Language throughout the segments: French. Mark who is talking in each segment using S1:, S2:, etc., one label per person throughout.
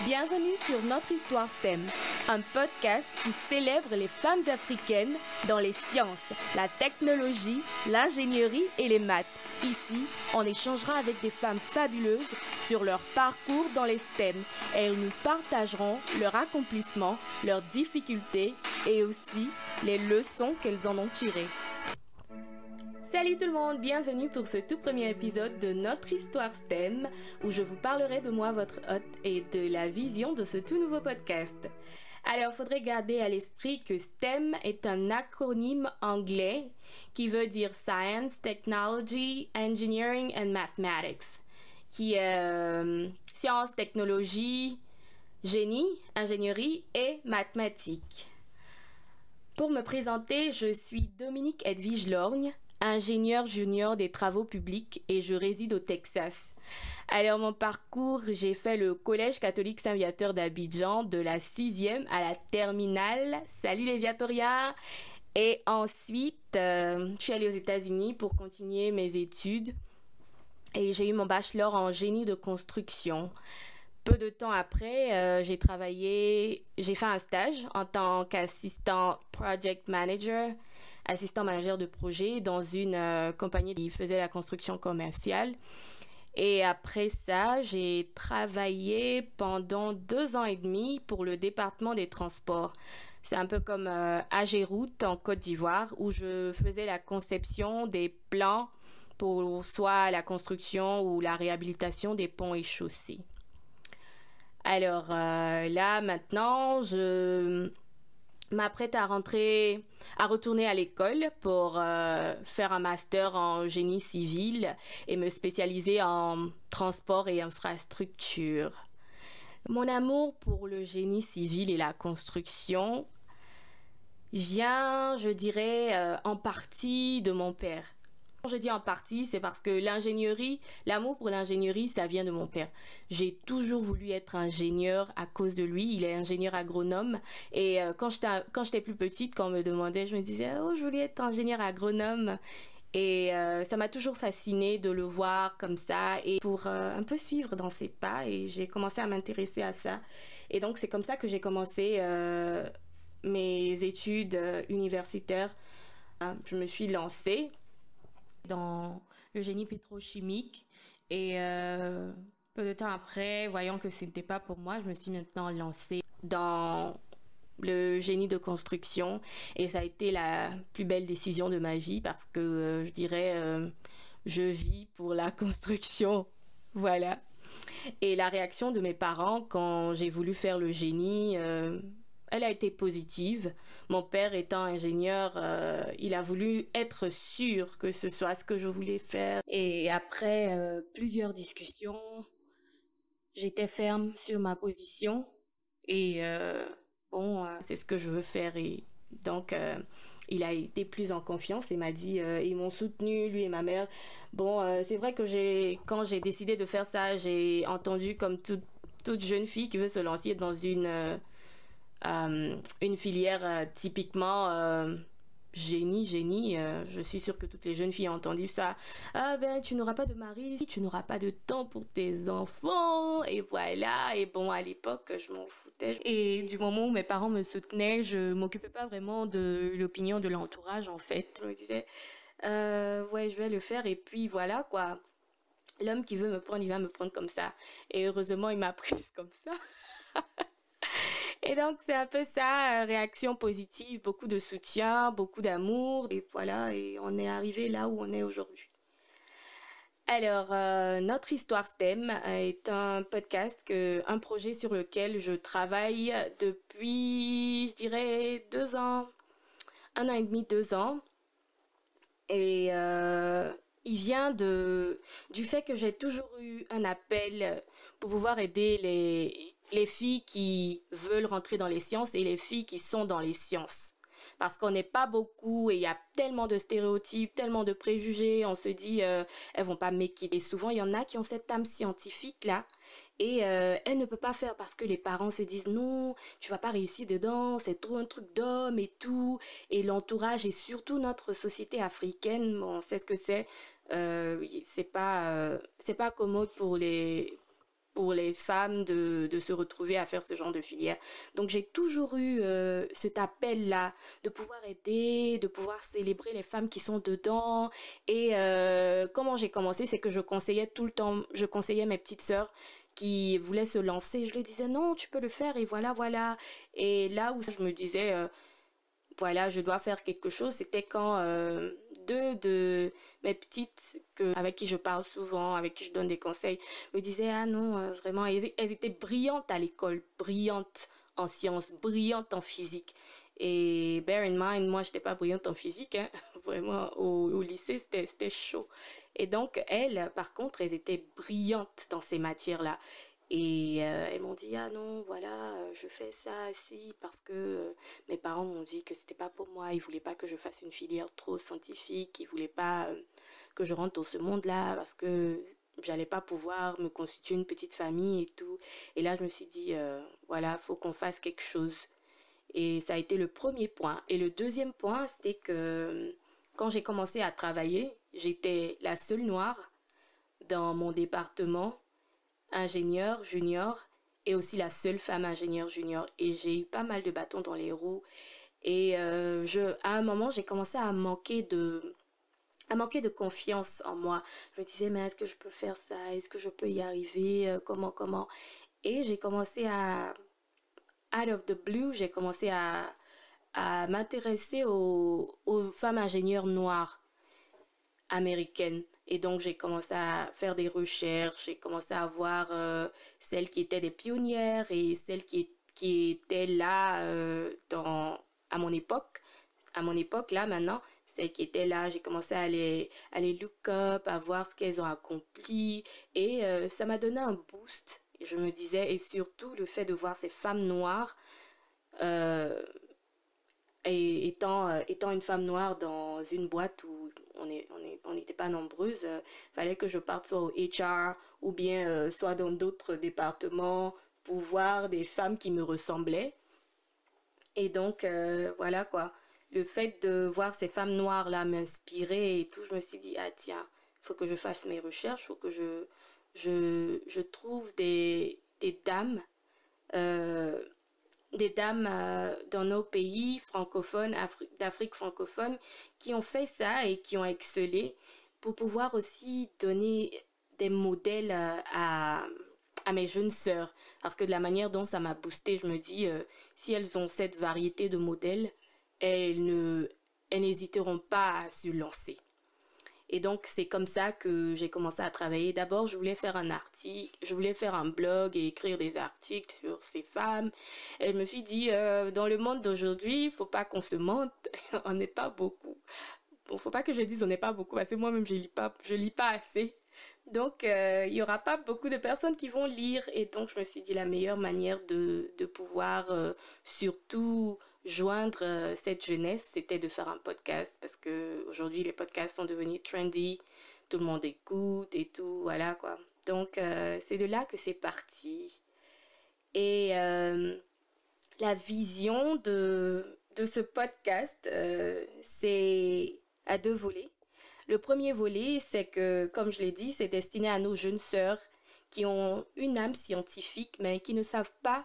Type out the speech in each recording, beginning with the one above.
S1: Bienvenue sur Notre Histoire STEM, un podcast qui célèbre les femmes africaines dans les sciences, la technologie, l'ingénierie et les maths. Ici, on échangera avec des femmes fabuleuses sur leur parcours dans les STEM et elles nous partageront leur accomplissement, leurs difficultés et aussi les leçons qu'elles en ont tirées. Salut tout le monde, bienvenue pour ce tout premier épisode de Notre Histoire STEM où je vous parlerai de moi, votre hôte, et de la vision de ce tout nouveau podcast. Alors, il faudrait garder à l'esprit que STEM est un acronyme anglais qui veut dire Science, Technology, Engineering and Mathematics, qui est science, technologie, génie, ingénierie et mathématiques. Pour me présenter, je suis Dominique Edwige Lorgne, ingénieure junior des travaux publics et je réside au Texas. Alors mon parcours, j'ai fait le Collège catholique Saint-Viateur d'Abidjan de la 6e à la terminale. Salut les Viatoriens! Et ensuite, je suis allée aux États-Unis pour continuer mes études et j'ai eu mon bachelor en génie de construction. Peu de temps après, j'ai fait un stage en tant qu'assistant project manager, assistant manager de projet dans une compagnie qui faisait la construction commerciale. Et après ça, j'ai travaillé pendant 2 ans et demi pour le département des transports. C'est un peu comme Agéroute en Côte d'Ivoire où je faisais la conception des plans pour soit la construction ou la réhabilitation des ponts et chaussées. Alors là, maintenant, je m'apprête à retourner à l'école pour faire un master en génie civil et me spécialiser en transport et infrastructure. Mon amour pour le génie civil et la construction vient, je dirais, en partie de mon père. Quand je dis en partie, c'est parce que l'amour pour l'ingénierie, ça vient de mon père. J'ai toujours voulu être ingénieur à cause de lui. Il est ingénieur agronome. Et quand j'étais plus petite, quand on me demandait, je me disais, oh, je voulais être ingénieur agronome. Et ça m'a toujours fascinée de le voir comme ça et pour un peu suivre dans ses pas. Et j'ai commencé à m'intéresser à ça. Et donc, c'est comme ça que j'ai commencé mes études universitaires. Je me suis lancée dans le génie pétrochimique et peu de temps après, voyant que ce n'était pas pour moi, je me suis maintenant lancée dans le génie de construction et ça a été la plus belle décision de ma vie parce que je dirais je vis pour la construction, voilà. Et la réaction de mes parents quand j'ai voulu faire le génie, elle a été positive. Mon père étant ingénieur, il a voulu être sûr que ce soit ce que je voulais faire. Et après plusieurs discussions, j'étais ferme sur ma position. Et c'est ce que je veux faire. Et donc, il a été plus en confiance et m'a dit, ils m'ont soutenu, lui et ma mère. C'est vrai que quand j'ai décidé de faire ça, j'ai entendu comme toute jeune fille qui veut se lancer dans une filière typiquement génie. Je suis sûre que toutes les jeunes filles ont entendu ça. Ah ben, tu n'auras pas de mari, tu n'auras pas de temps pour tes enfants. Et voilà. Et bon, à l'époque, je m'en foutais. Et du moment où mes parents me soutenaient, je m'occupais pas vraiment de l'opinion de l'entourage, en fait. Je me disais, ouais, je vais le faire. Et puis voilà, quoi. L'homme qui veut me prendre, il va me prendre comme ça. Et heureusement, il m'a prise comme ça. Et donc, c'est un peu ça, réaction positive, beaucoup de soutien, beaucoup d'amour. Et voilà, et on est arrivé là où on est aujourd'hui. Alors, Notre Histoire STEM est un podcast, un projet sur lequel je travaille depuis, je dirais, 2 ans, 1 an et demi, 2 ans. Et il vient du fait que j'ai toujours eu un appel pour pouvoir aider les filles qui veulent rentrer dans les sciences et les filles qui sont dans les sciences. Parce qu'on n'est pas beaucoup et il y a tellement de stéréotypes, tellement de préjugés. On se dit, elles vont pas make it. Et souvent, il y en a qui ont cette âme scientifique-là. Et elle ne peut pas faire parce que les parents se disent, non, tu vas pas réussir dedans, c'est trop un truc d'homme et tout. Et l'entourage et surtout notre société africaine, on sait ce que c'est. C'est pas commode pour pour les femmes de se retrouver à faire ce genre de filière. Donc j'ai toujours eu cet appel-là de pouvoir aider, de pouvoir célébrer les femmes qui sont dedans. Et comment j'ai commencé, c'est que je conseillais tout le temps, je conseillais mes petites sœurs qui voulaient se lancer. Je leur disais non, tu peux le faire et voilà, voilà. Et là où je me disais, voilà, je dois faire quelque chose, c'était quand deux de mes petites avec qui je parle souvent, avec qui je donne des conseils, me disaient, ah non, vraiment, elles étaient brillantes à l'école, brillantes en sciences, brillantes en physique. Et bear in mind, moi, j'étais pas brillante en physique, hein. Vraiment, au lycée, c'était chaud. Et donc, elles, par contre, elles étaient brillantes dans ces matières-là. Et elles m'ont dit, ah non, voilà, je fais ça ici parce que mes parents m'ont dit que c'était pas pour moi. Ils voulaient pas que je fasse une filière trop scientifique. Ils voulaient pas que je rentre dans ce monde-là parce que j'allais pas pouvoir me constituer une petite famille et tout. Et là, je me suis dit, voilà, faut qu'on fasse quelque chose. Et ça a été le premier point. Et le deuxième point, c'était que quand j'ai commencé à travailler, j'étais la seule noire dans mon département ingénieur junior et aussi la seule femme ingénieure junior. Et j'ai eu pas mal de bâtons dans les roues. Et à un moment, j'ai commencé à manquer de confiance en moi. Je me disais, mais est-ce que je peux faire ça? Est-ce que je peux y arriver? Comment? Et j'ai commencé out of the blue, j'ai commencé à m'intéresser aux femmes ingénieures noires américaine. Et donc, j'ai commencé à faire des recherches, j'ai commencé à voir celles qui étaient des pionnières et celles qui étaient là à mon époque. À mon époque, là, maintenant, celles qui étaient là, j'ai commencé à les look up, à voir ce qu'elles ont accompli. Et ça m'a donné un boost. Et je me disais, et surtout le fait de voir ces femmes noires, euh, et étant une femme noire dans une boîte où on n'était pas nombreuses, fallait que je parte soit au HR ou bien soit dans d'autres départements pour voir des femmes qui me ressemblaient. Et donc, voilà quoi. Le fait de voir ces femmes noires-là m'inspirer et tout, je me suis dit, ah tiens, faut que je fasse mes recherches, faut que je trouve des dames euh, dans nos pays francophones, d'Afrique francophone, qui ont fait ça et qui ont excellé pour pouvoir aussi donner des modèles à mes jeunes sœurs. Parce que de la manière dont ça m'a boosté, je me dis, si elles ont cette variété de modèles, elles n'hésiteront pas à se lancer. Et donc, c'est comme ça que j'ai commencé à travailler. D'abord, je voulais faire un article, je voulais faire un blog et écrire des articles sur ces femmes. Et je me suis dit, dans le monde d'aujourd'hui, il faut pas qu'on se mente, on n'est pas beaucoup. Bon, faut pas que je dise on n'est pas beaucoup, parce que moi-même, je lis pas assez. Donc, il y aura pas beaucoup de personnes qui vont lire. Et donc, je me suis dit, la meilleure manière de pouvoir surtout joindre cette jeunesse, c'était de faire un podcast. Parce que aujourd'hui, les podcasts sont devenus trendy. Tout le monde écoute et tout. Voilà, quoi. Donc, c'est de là que c'est parti. Et la vision de ce podcast, c'est à deux volets. Le premier volet, c'est que, comme je l'ai dit, c'est destiné à nos jeunes sœurs qui ont une âme scientifique, mais qui ne savent pas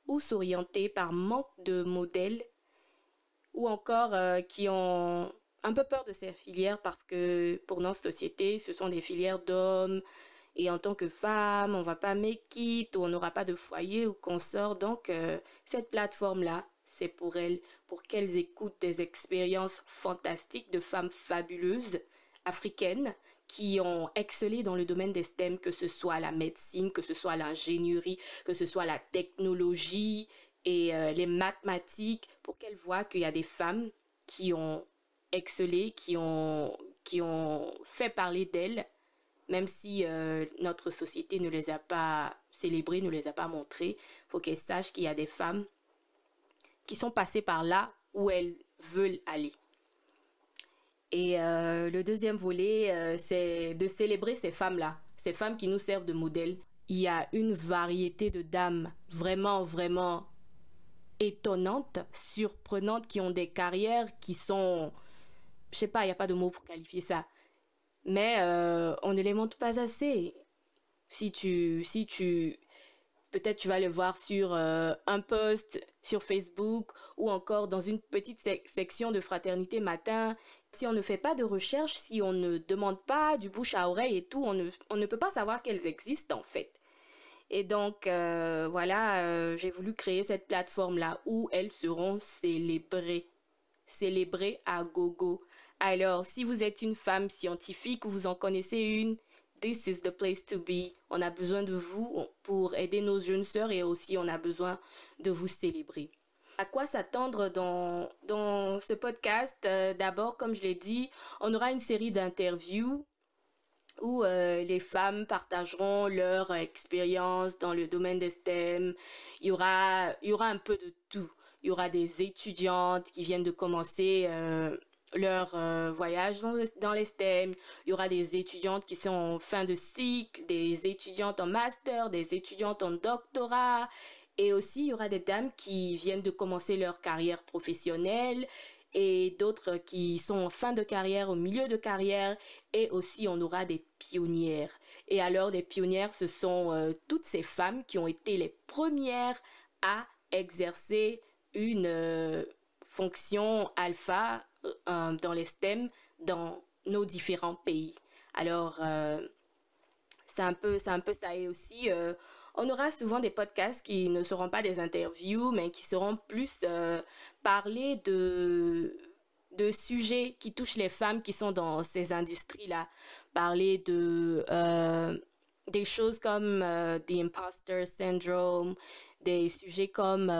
S1: où s'orienter par manque de modèles ou encore qui ont un peu peur de ces filières parce que pour notre société, ce sont des filières d'hommes et en tant que femme, on va pas make it ou on n'aura pas de foyer ou consort. Donc, cette plateforme-là, c'est pour elles, pour qu'elles écoutent des expériences fantastiques de femmes fabuleuses africaines qui ont excellé dans le domaine des STEM, que ce soit la médecine, que ce soit l'ingénierie, que ce soit la technologie et les mathématiques, pour qu'elles voient qu'il y a des femmes qui ont excellé, qui ont fait parler d'elles, même si notre société ne les a pas célébrées, ne les a pas montrées. Il faut qu'elles sachent qu'il y a des femmes qui sont passées par là où elles veulent aller. Et le deuxième volet, c'est de célébrer ces femmes-là, ces femmes qui nous servent de modèle. Il y a une variété de dames vraiment, vraiment étonnantes, surprenantes, qui ont des carrières qui sont... Je sais pas, il n'y a pas de mots pour qualifier ça. Mais on ne les montre pas assez. Peut-être tu vas le voir sur un post sur Facebook ou encore dans une petite section de Fraternité Matin. Si on ne fait pas de recherche, si on ne demande pas du bouche à oreille et tout, on ne peut pas savoir qu'elles existent en fait. Et donc, voilà, j'ai voulu créer cette plateforme-là où elles seront célébrées. Célébrées à gogo. Alors, si vous êtes une femme scientifique ou vous en connaissez une, this is the place to be. On a besoin de vous pour aider nos jeunes sœurs et aussi on a besoin de vous célébrer. À quoi s'attendre dans ce podcast? D'abord, comme je l'ai dit, on aura une série d'interviews où les femmes partageront leur expérience dans le domaine des STEM. Il y aura un peu de tout. Il y aura des étudiantes qui viennent de commencer leur voyage dans les STEM. Il y aura des étudiantes qui sont en fin de cycle, des étudiantes en master, des étudiantes en doctorat. Et aussi, il y aura des dames qui viennent de commencer leur carrière professionnelle et d'autres qui sont en fin de carrière, au milieu de carrière. Et aussi, on aura des pionnières. Et alors, les pionnières, ce sont toutes ces femmes qui ont été les premières à exercer une fonction alpha dans les STEM dans nos différents pays. Alors, c'est un peu ça. Et aussi, on aura souvent des podcasts qui ne seront pas des interviews, mais qui seront plus parler de sujets qui touchent les femmes qui sont dans ces industries-là. Parler des choses comme the imposter syndrome, des sujets comme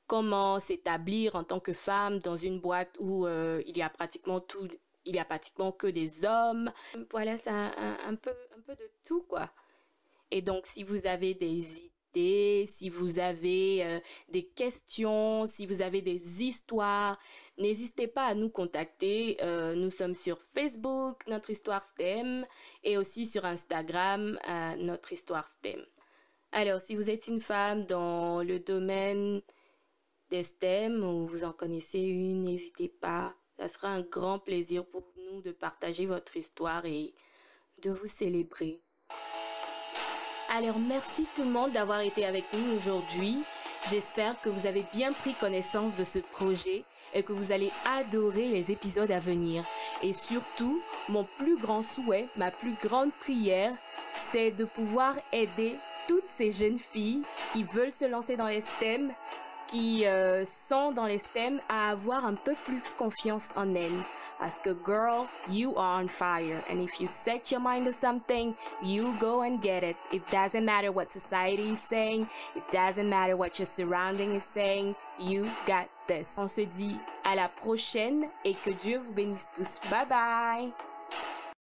S1: comment s'établir en tant que femme dans une boîte où il y a pratiquement que des hommes. Voilà, c'est un peu de tout, quoi. Et donc, si vous avez des idées, si vous avez des questions, si vous avez des histoires, n'hésitez pas à nous contacter. Nous sommes sur Facebook, Notre Histoire STEM, et aussi sur Instagram, Notre Histoire STEM. Alors, si vous êtes une femme dans le domaine des STEM ou vous en connaissez une, n'hésitez pas. Ça sera un grand plaisir pour nous de partager votre histoire et de vous célébrer. Alors, merci tout le monde d'avoir été avec nous aujourd'hui. J'espère que vous avez bien pris connaissance de ce projet et que vous allez adorer les épisodes à venir. Et surtout, mon plus grand souhait, ma plus grande prière, c'est de pouvoir aider toutes ces jeunes filles qui veulent se lancer dans les STEM, qui sont dans les STEM, à avoir un peu plus confiance en elles. Parce que, girl, you are on fire. And if you set your mind to something, you go and get it. It doesn't matter what society is saying. It doesn't matter what your surrounding is saying. You got this. On se dit à la prochaine et que Dieu vous bénisse tous. Bye bye!